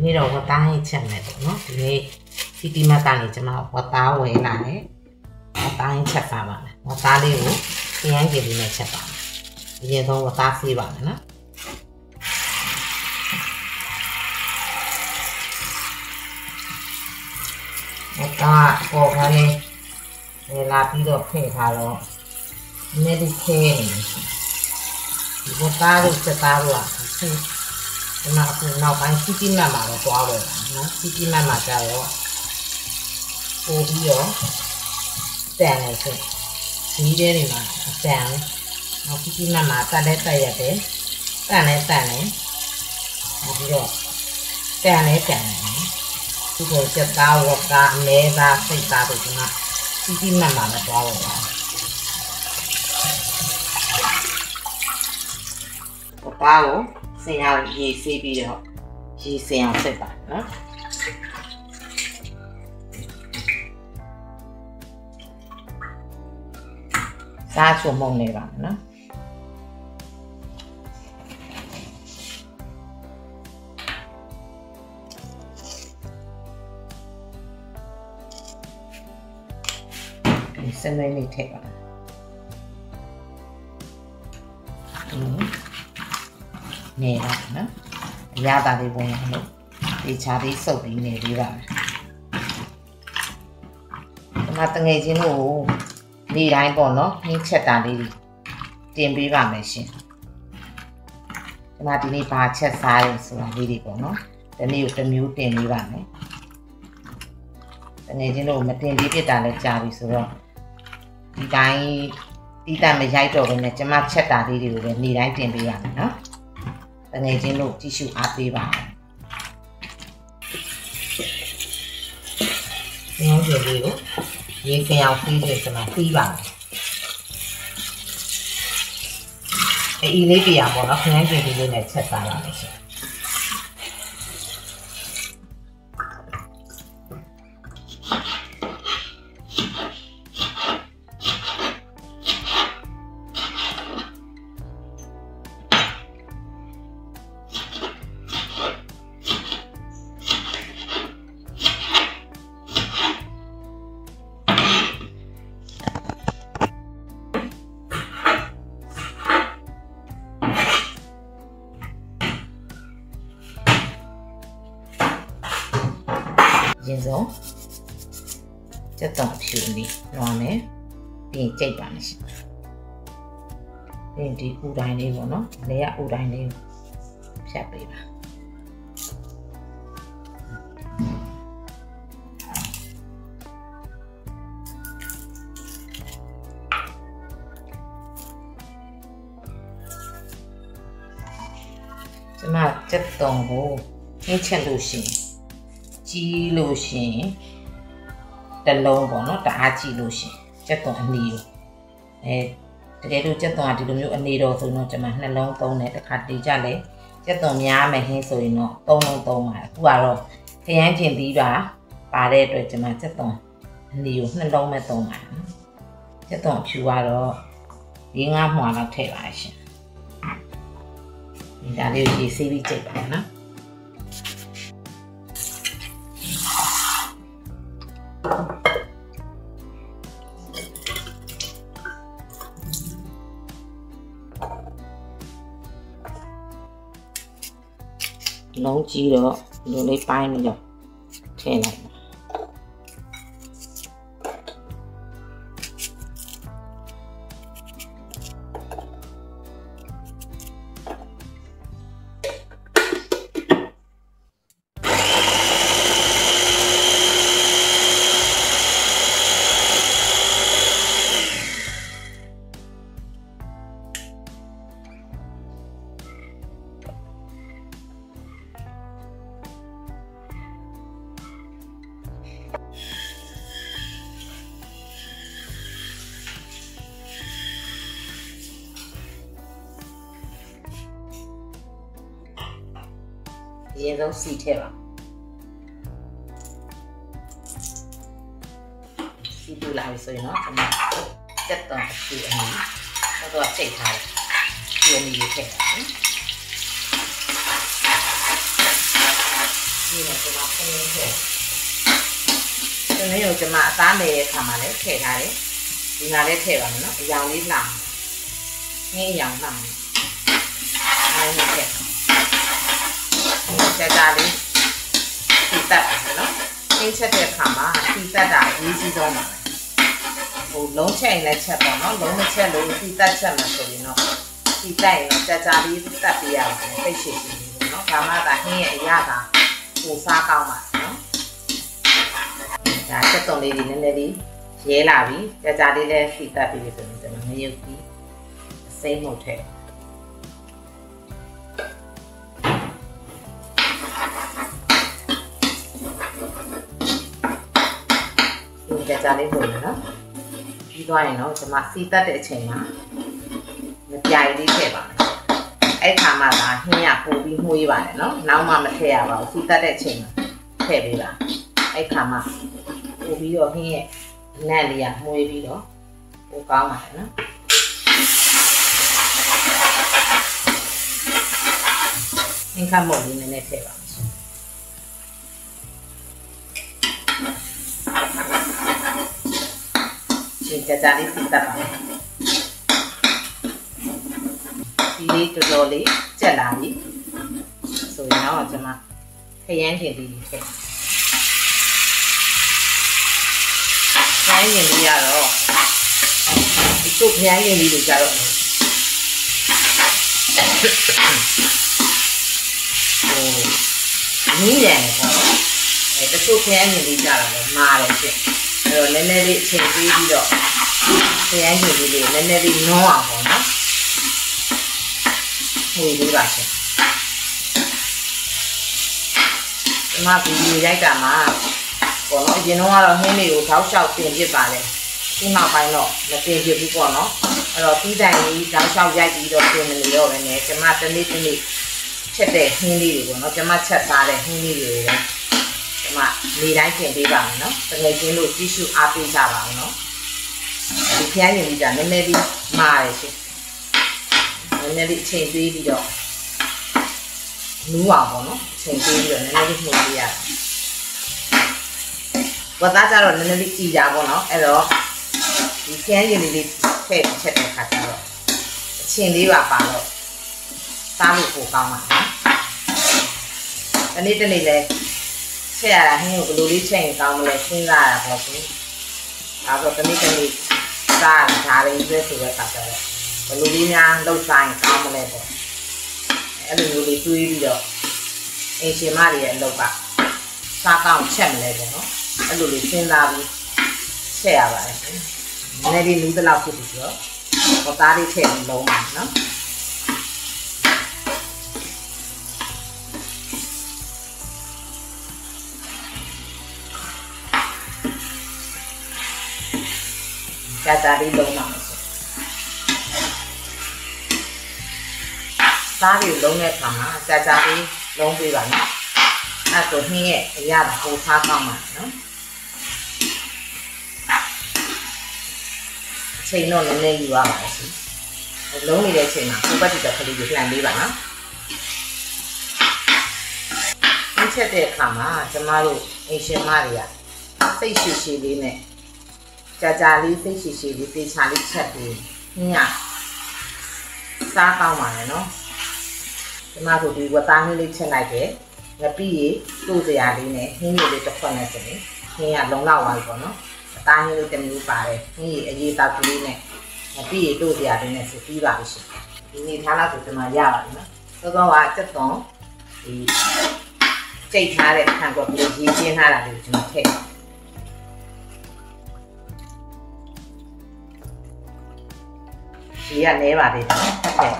နေ့တော့ဝတ်သားဟင်းချက်မယ်ပေါ့နော်ဒီနေ့တီတီမတ်ကနေကျွန်မဝတ်သားဝယ်လာတယ်ဝတ်သားဟင်းချက်ပါပါမယ်ဝတ်သားလေးကိုခရမ်းကျင်လေးနဲ့ချက်ပါမယ်အရင်ဆုံးဝတ်သားဆေးပါမယ်နော်ဝတ်သားပေါ်ခါလေးဝယ်လာပြီးတော့ဖဲ့ထားတော့နေဒီခဲဒီဝတ်သားကိုချက်သားလို့ဒီမှာအခုနောက်ပိုင်းစီတီမတ်မှာတော့သွားဝယ်ပါနော်စီတီမတ်မှာကျတော့ပို့ပြီးတော့တန်နေဆိုဒီထဲတွေမှာတန်နောက်စီတီမတ်မှာတက်လဲတက်ရတယ်တန်လဲတန်လဲနောက်ပြီးတော့တန်လဲတန်တယ်ဒီကိုချက်သားဝတ်သားအမဲသားစိတ်သားတို့ကစီတီမတ်မှာလည်းသွားဝယ်ပါဘာကိုစင်အောင်ရေဆေးပြီးတော့ရေစင်အောင်ဆက်ပါနော်စားချုံမုံနေပါနော်ဒီစနေနေ့ထည့်ပါနေပါနော်အရသာလေးဝင်အောင်လို့ဒီချာလေးစုပ်ပြီးနေပြီးပါမယ်ဒီမှာတငယ်ချင်းတို့နေ့တိုင်းပေါ့နော်နှင်းချက်တာလေးတင်ပေးပါမယ်ရှင်ဒီမှာဒီနေ့ဘာချက်စားရဲဆိုတာလေးတွေပေါ့နော်ဒီနေ့ကိုတစ်မျိုးတင်ပေးပါမယ်တငယ်ချင်းတို့မတင်ပေးပြတာလည်းကြာပြီဆိုတော့ဒီတိုင်းတီးတန့်မရိုက်တော့ဘဲနဲ့ကျမချက်တာလေးတွေကိုပဲနေ့တိုင်းတင်ပေးရမယ်နော်တငယ်ချင်းတို့ကြည့်ရှုအားပေးပါညောင်းကြလေးကိုရေခင်းအောင်ပြီးတယ်ကျွန်တော်ပြီးပါမယ်အေးလေးပြရပါတော့ခင်းကြလေးလေးနဲ့ချက်စားပါမယ်ရှင်ရင်ဆုံးစက်တော့ဖြူလေးလွှမ်းမယ်ပြီးရင်ကြိတ်ပါမယ်ရှင်ပြီးရင်ဒီဥတိုင်းလေးပေါ့နော်လေရဥတိုင်းလေးကိုဖြတ်ပေးပါကျွန်မစက်တော့ကိုနှိမ့်ချက်လို့ရှိရင်ကြီးလို့ရှင်တလုံးပေါ့နော်တအားကြီးလို့ရှင်ကြက်သွန်အနီကိုတကယ်လို့ကြက်သွန်ကဒီလိုမျိုးအနေတော်ဆိုတော့ကျွန်မနှလုံးသုံးတယ်တစ်ခါတည်ကြလဲကြက်သွန်များမယ်ဟင်းဆိုရင်တော့သုံးလုံးသုံးပါအခုကတော့ခရမ်းကျင်ပြီးပါတဲ့အတွက်ကျွန်မကြက်သွန်အနီကိုနှလုံးပဲသုံးပါကြက်သွန်ဖြူကတော့4-5 မှွာလောက်ထည့်ပါရှင်ဒီဒါလေးကိုရေဆေးပြီးကြိတ်ပါနော်လုံးကြီးတော့ဒီလိုလေးပိုင်းပြီးတော့ထည့်လိုက်ပါအရင်ဆုံးစီထည့်ပါစီပူလာပြီဆိုရင်တော့ကျွန်မစက်တော့စီအမီတော့ချိန်ထားတယ်စီအမီထည့်ပါ ဒီနဲ့ကျွန်တော်ခင်းထည့်ဒီနေ့ကိုကျွန်မအသားနေတဲ့ခါမှာလည်းထည့်ထားတယ်ဒီမှာလည်းထည့်ပါမယ်နော်အရောင်လေးလှအောင်ငင်းအရောင်လှအောင်အားလုံးထည့်ကြာလေးဒီတက်ပါနော်ခင်းချက်တဲ့ခါမှာဒီတက်တာအရေးကြီးဆုံးပါဟိုလုံးချက်ရင်လည်းချက်ပေါ့နော်လုံးမချက်လို့ဒီတက်ချက်မှာဆိုရင်တော့ဒီတက်ရင်ကြာလေးတက်ပြရအောင်ပိတ်ရှိရှိပေါ့နော်ဒါမှသာဟင်းရဲ့အရာကဟိုစားကောင်းပါနော်ဒါချက်တုံလေးတွေနည်းနည်းလေးရဲလာပြီကြာလေးလည်းဒီတက်ပြီးဆိုရင်ကျွန်တော်ငရုတ်ပြီးအစိမ်းမှုထည့်ကြာလေးပုံနော်ပြီးသွားရင်တော့ကျွန်မစီတက်တဲ့အချိန်မှာမပြိုင်လေးထည့်ပါမယ်အဲ့ခါမှသာဟင်းရပို့ပြီးမှုေးပါတယ်နော်နောက်မှမထည့်ရပါဘူးစီတက်တဲ့အချိန်မှာထည့်ပေးပါအဲ့ခါမှပို့ပြီးတော့ဟင်းရဲ့နက်လေးကမှုေးပြီးတော့ပိုကောင်းပါတယ်နော်ဟင်းခါမုတ်လေးနည်းနည်းထည့်ပါကြာလေးစီတက်ပါမယ်ဒီလေးတော်တော်လေးကြက်လာပြီဆိုရင်တော့ကျွန်မခရမ်းချင်လေးထည့်ခရမ်းချင်လေးရတော့ဒီစုပ်ခရမ်းချင်လေးတွေကြတော့ဟိုနင်းတယ်ပေါ့နော်အဲတချို့ခရမ်းချင်လေးကြတော့လည်းမာတယ်ဖြစ်အဲ့တော့နည်းနည်းလေးအချိန်ပေးပြီးတော့ခရမ်းချင်လေးတွေနည်းနည်းလေးနုံးအောင်ပေါ့နော်ဝေလေးပါရှင်ဒီမှာဗီဒီယိုရိုက်တာမှာပေါ့နော်အရင်တော့ဟင်းလေးကိုထောက်လျှောက်ပြင်ပြစ်ပါလေဒီနောက်ပိုင်းတော့မပြင်ပြစ်ဘူးပေါ့နော်အဲ့တော့ပြီးတိုင်လေးထောက်လျှောက်ရိုက်ပြီးတော့ပြင်နေတော့ပဲねကျွန်မတနေ့ချက်တဲ့ဟင်းလေးတွေပေါ့နော်ကျွန်မချက်ထားတဲ့ဟင်းလေးတွေလည်းကျွန်မနေတိုင်းပြင်ပေးပါမယ်နော်တကယ်ချင်းလို့ကြည့်ရှုအားပေးကြပါအောင်နော်ဒီခရမ်းရင်ကြီးကနည်းနည်းလေးမာတယ်ရှင်နည်းနည်းလေးအချိန်ပေးပြီးတော့နူးအောင်ပေါ့နော်အချိန်ပေးပြီးတော့နည်းနည်းလေးနှိုးပေးရတယ်ဝတ်သားကြတော့နည်းနည်းလေးကြည်ကြပေါ့နော်အဲ့တော့ဒီခရမ်းရင်လေးထည့်ချက်တဲ့ခါကျတော့အချိန်လေးပါတော့စားလို့ပိုကောင်းပါနော်တနေ့လဲချက်ရတာဟင်းကိုဘယ်လိုလေးချက်ရင်ကောင်းမလဲစဉ်းစားရတာပေါ့ရှင်ဒါဆိုတနေ့စားဒါလေးပဲဆိုတဲ့ခါကျတော့ဘယ်လိုလေးများလှုပ်ဆိုင်ကောင်းမလဲပေါ့အဲ့လိုမျိုးလေးတွေးပြီးတော့အင်ရှင်မတွေရဲ့အလုပ်ကစားကောင်းချက်မလဲပေါ့နော်အဲ့လိုလေးစဉ်းစားပြီးချက်ရပါတယ်နည်းနည်းလေးနူးတလောက်ဖြစ်ပြီးတော့ဟောသားလေးထည့်ပြီးလုံးပါနော်ကြာလေးလုံးပါမယ်စားပြီးလုံးတဲ့အခါမှာကြာလေးလုံးပေးပါနော်အဲ့တော့ဟင်းရဲ့အရာကိုထားကောင်းပါနော်ချိန်တော့နည်းနည်းယူရပါမယ်ရှင်လုံးနေတဲ့အချိန်မှာကိုပတ်တိတော့ခလေးကိုလှန်ပေးပါနော်အင်းချက်တဲ့အခါမှာကျမတို့အင်ရှင်မတွေကစိတ်ရှိရှိလေးနဲ့ကြာလေးစိတ်ရှိရှိလေးသေချာလေးချက်ပြီးဟင်းရစားကောင်းပါလေနော်ကျမတို့ဒီဝတ်သားလေးချက်လိုက်တယ်ငပိရေတို့စရာလေးနဲ့ဟင်းရည်လေးတစ်ခွက်နဲ့ဆိုရင်ဟင်းရလုံလောက်သွားပြီပေါ့နော်အသားဟင်းလေးတစ်မျိုးပါတယ်ဟင်းရည်အရေးတောက်ကလေးနဲ့ငပိရေတို့စရာလေးနဲ့ဆိုပြီးပါပြီရှင်ဒီနေ့ထားလို့ဆိုကျမရပါပြီနော်သောသောကစက်သွန်ဒီကြိတ်ထားတဲ့ခံကွက်ပြီးရေးချင်းထားတာလေးကိုကျမထည့်ဒီကနဲပါသေးတယ်နော်ဟုတ်ကဲ့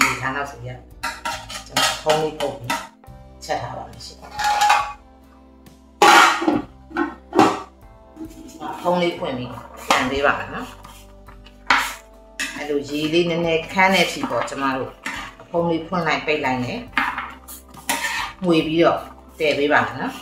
ဒီခါနောက်ဆိုရကျွန်တော်ဖုန်းလေးပုတ်ပြီးချက်ထားပါမယ်ရှင်ဖုန်းလေးဖွင့်ပြီးပြန်ပေးပါမယ်နော်အဲ့လိုရေလေးနည်းနည်းခန်းတဲ့အထိပေါ့ကျမတို့ဖုန်းလေးဖွင့်လိုက်ပိတ်လိုက်နဲ့ငွေပြီးတော့တည်ပေးပါမယ်နော်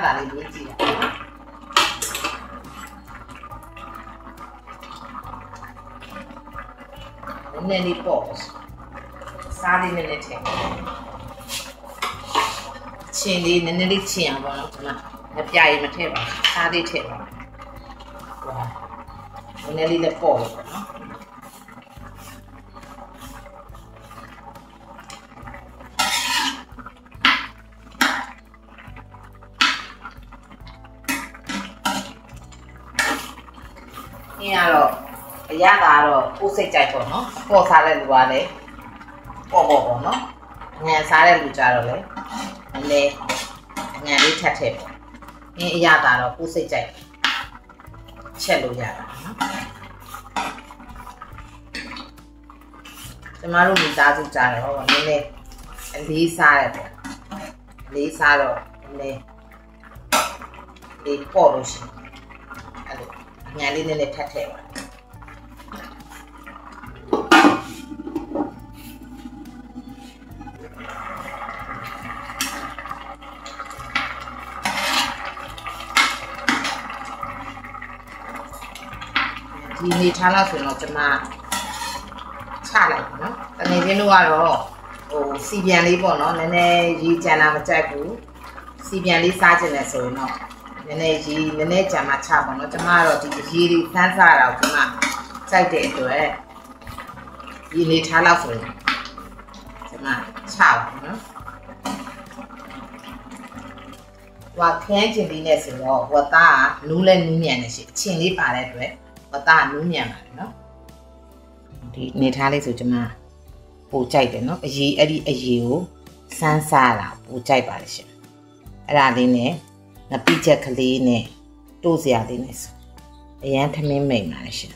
တာလေးမြည်ကြည့်ရနည်းနည်းပေါ့စားလေးနည်းနည်းထည့်ချင်းလေးနည်းနည်းလေးချင်းအောင်ပေါ့နော်ဒီမှာမပြရင်မထည့်ပါဘူးစားလေးထည့်ပါနည်းနည်းလေးလည်းပေါ့လို့ပေါ့နော်ဒီကတော့အရသာတော့ကိုယ်စိတ်ကြိုက်ပေါ့နော်ပေါ့စားတဲ့လူကလည်းပေါ့ပေါ့နော်ငန်စားတဲ့လူကြတော့လေနည်းနည်းငန်လေးထပ်ထည့်ပေါ့အရသာတော့ကိုယ်စိတ်ကြိုက်ချက်လို့ရတာနော်ကျမတို့မိသားစုကြတော့နည်းနည်းအလေးစားတယ်ပေါ့အလေးစားတော့နည်းနည်းလေးပေါ့လို့ရှိရင်အဲ့လိုငန်လေးနည်းနည်းထပ်ထည့်ပါဒီနေထားလို့ဆိုတော့ကျွန်မချလိုက်ပါနော်တကယ်ချင်းတို့ကတော့ဟိုစီပြန်လေးပေါ့နော်နည်းနည်းရီကြံတာမကြိုက်ဘူးစီပြန်လေးစားကျင်တယ်ဆိုရင်တော့နည်းနည်းရီနည်းနည်းကြံမှချပါနော်ကျွန်မကတော့ဒီရီလေးစမ်းစားတာကိုကျွန်မကြိုက်တဲ့အတွက်ဒီနေထားလို့ဆိုရင်ကျွန်မချပါနော်ဝါခန်းကျင်လေးနဲ့ဆိုတော့ဝတ်သားကနူးလဲနူးညံ့နေရှိအချင်းလေးပါတဲ့အတွက်ဝတ်သားကနူးညံ့ပါတယ်နော်ဒီနေထားလေးဆိုကျွန်မပိုကြိုက်တယ်နော်အရေးအဲ့ဒီအရေးကိုစမ်းစားတာပိုကြိုက်ပါတယ်ရှင်အဲ့ဒါလေးနဲ့ငပိချက်ကလေးနဲ့တိုးစရာလေးနဲ့ဆိုအရန်ထမင်းမိန်ပါတယ်ရှင်